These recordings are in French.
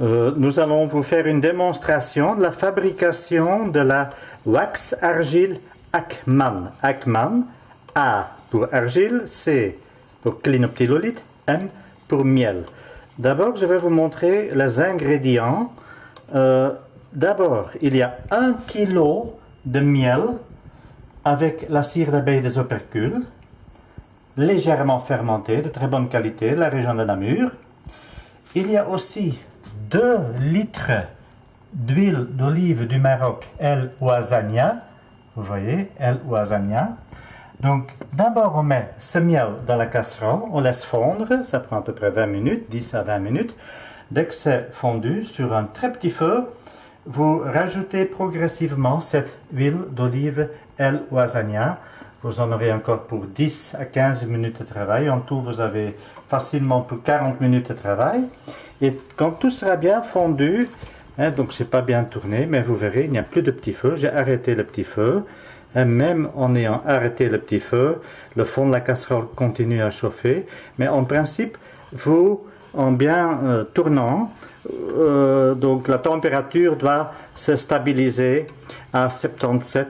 Nous allons vous faire une démonstration de la fabrication de la wax argile Akman. Akman, A pour argile, C pour clinoptilolite, M pour miel. D'abord, je vais vous montrer les ingrédients. D'abord, il y a 1 kg de miel avec la cire d'abeille des opercules, légèrement fermentée, de très bonne qualité, de la région de Namur. Il y a aussi 2 litres d'huile d'olive du Maroc, El Ouazania. Vous voyez, El Ouazania. Donc, d'abord, on met ce miel dans la casserole, on laisse fondre, ça prend à peu près 20 minutes, 10 à 20 minutes. Dès que c'est fondu, sur un très petit feu, vous rajoutez progressivement cette huile d'olive El Ouazania. Vous en aurez encore pour 10 à 15 minutes de travail. En tout, vous avez facilement pour 40 minutes de travail. Et quand tout sera bien fondu, donc c'est pas bien tourné, mais vous verrez, il n'y a plus de petit feu. J'ai arrêté le petit feu. Et même en ayant arrêté le petit feu, le fond de la casserole continue à chauffer. Mais en principe, vous, en bien tournant, donc la température doit se stabiliser à 77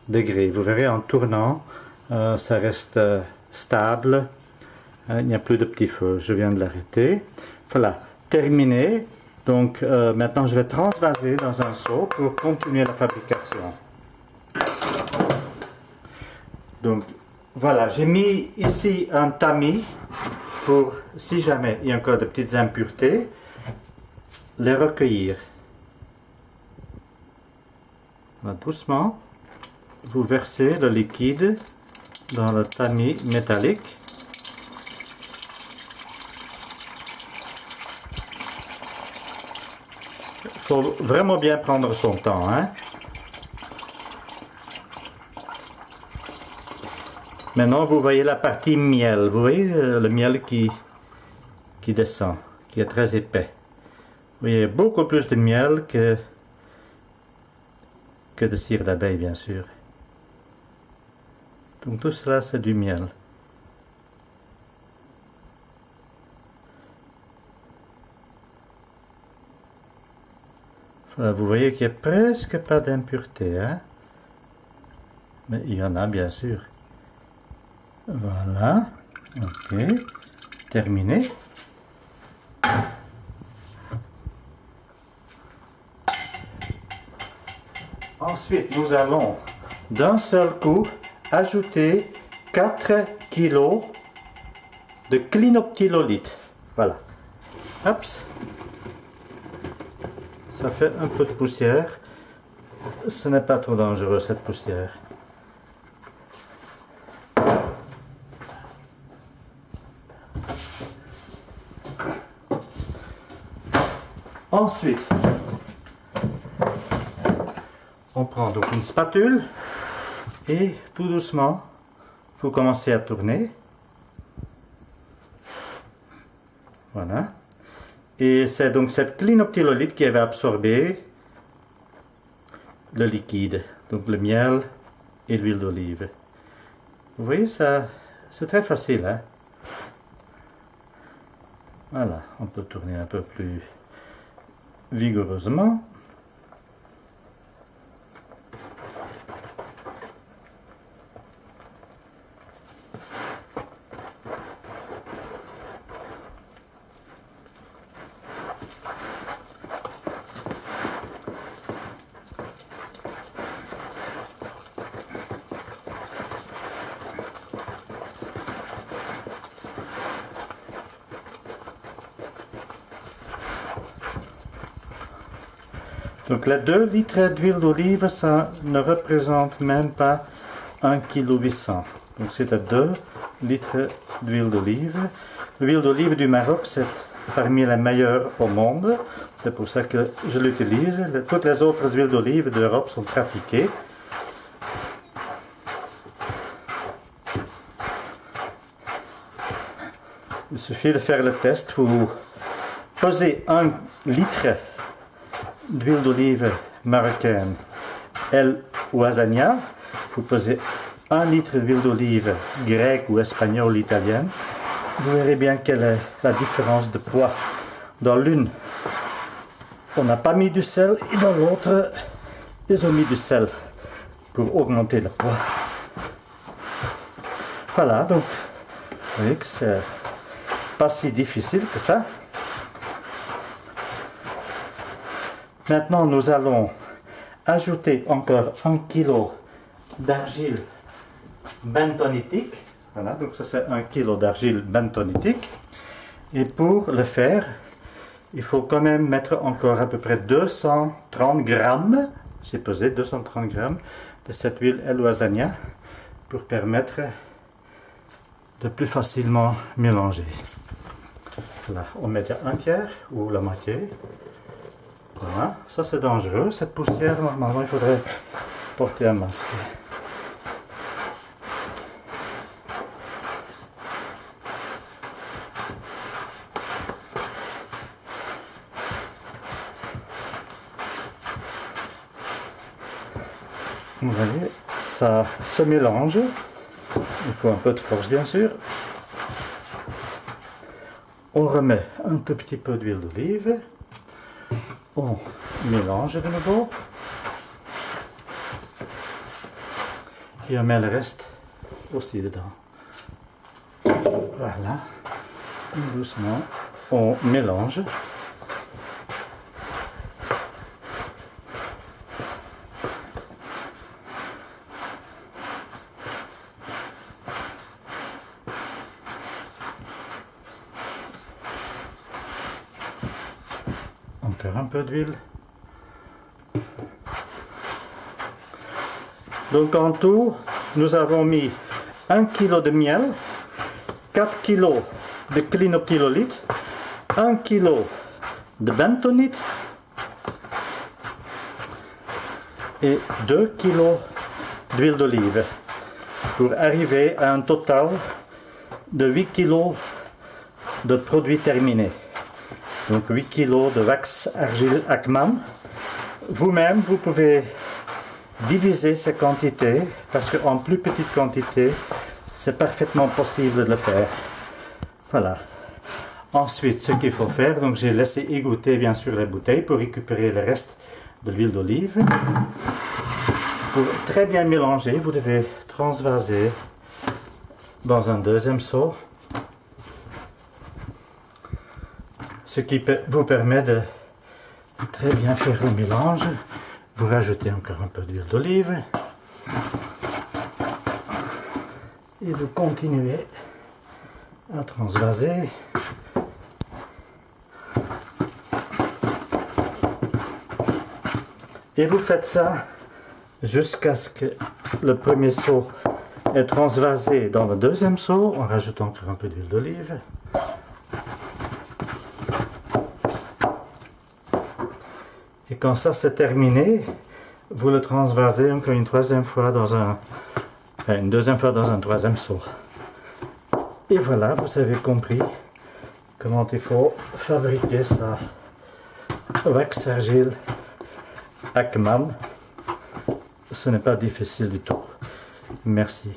degrés. Vous verrez, en tournant, ça reste stable. Il n'y a plus de petit feu. Je viens de l'arrêter. Voilà, terminé. Donc maintenant, je vais transvaser dans un seau pour continuer la fabrication. Donc voilà, j'ai mis ici un tamis pour, si jamais il y a encore de petites impuretés, les recueillir. Voilà, doucement, vous versez le liquide dans le tamis métallique. Il faut vraiment bien prendre son temps, hein. Maintenant, vous voyez la partie miel. Vous voyez le miel qui descend, qui est très épais. Vous voyez beaucoup plus de miel que de cire d'abeille, bien sûr. Donc tout cela, c'est du miel. Voilà, vous voyez qu'il n'y a presque pas d'impureté, hein? Mais il y en a, bien sûr. Voilà, ok, terminé. Ensuite, nous allons d'un seul coup ajouter 4 kg de clinoptilolite. Voilà. Hop. Ça fait un peu de poussière. Ce n'est pas trop dangereux, cette poussière. Ensuite, on prend donc une spatule et tout doucement, vous commencez à tourner. Voilà. Et c'est donc cette clinoptilolite qui va absorber le liquide, donc le miel et l'huile d'olive. Vous voyez, ça, c'est très facile, hein? Voilà, on peut tourner un peu plus vigoureusement. Donc les 2 litres d'huile d'olive, ça ne représente même pas 1,8 kg. Donc c'est 2 litres d'huile d'olive. L'huile d'olive du Maroc, c'est parmi les meilleures au monde. C'est pour ça que je l'utilise. Toutes les autres huiles d'olive d'Europe sont trafiquées. Il suffit de faire le test. Vous posez 1 litre d'huile d'olive marocaine El Ouazania, vous posez 1 litre d'huile d'olive grecque ou espagnole ou italienne, vous verrez bien quelle est la différence de poids dans l'une on n'a pas mis du sel et dans l'autre, ils ont mis du sel pour augmenter le poids. Voilà, donc vous voyez que c'est pas si difficile que ça. Maintenant, nous allons ajouter encore 1 kg d'argile bentonitique. Voilà, donc ça c'est 1 kg d'argile bentonitique. Et pour le faire, il faut quand même mettre encore à peu près 230 grammes, j'ai pesé 230 grammes de cette huile Eloisania pour permettre de plus facilement mélanger. Voilà, on met déjà un tiers ou la moitié. Voilà, ça c'est dangereux, cette poussière, normalement il faudrait porter un masque. Vous voyez, ça se mélange, il faut un peu de force bien sûr. On remet un tout petit peu d'huile d'olive, on mélange de nouveau et on met le reste aussi dedans. Voilà, et doucement on mélange. Encore un peu d'huile. Donc en tout, nous avons mis 1 kg de miel, 4 kg de clinoptilolite, 1 kg de bentonite et 2 kg d'huile d'olive pour arriver à un total de 8 kg de produits terminés. Donc 8 kg de wax argile Ackman. Vous-même, vous pouvez diviser ces quantités parce qu'en plus petite quantité, c'est parfaitement possible de le faire. Voilà. Ensuite, ce qu'il faut faire, donc j'ai laissé égoutter bien sûr les bouteilles pour récupérer le reste de l'huile d'olive. Pour très bien mélanger, vous devez transvaser dans un deuxième seau. Ce qui vous permet de très bien faire le mélange. Vous rajoutez encore un peu d'huile d'olive. Et vous continuez à transvaser. Et vous faites ça jusqu'à ce que le premier seau est transvasé dans le deuxième seau. On rajoute encore un peu d'huile d'olive. Et quand ça c'est terminé, vous le transvasez encore une troisième fois dans une deuxième fois dans un troisième seau. Et voilà, vous avez compris comment il faut fabriquer ça. Wax argile Ackman. Ce n'est pas difficile du tout. Merci.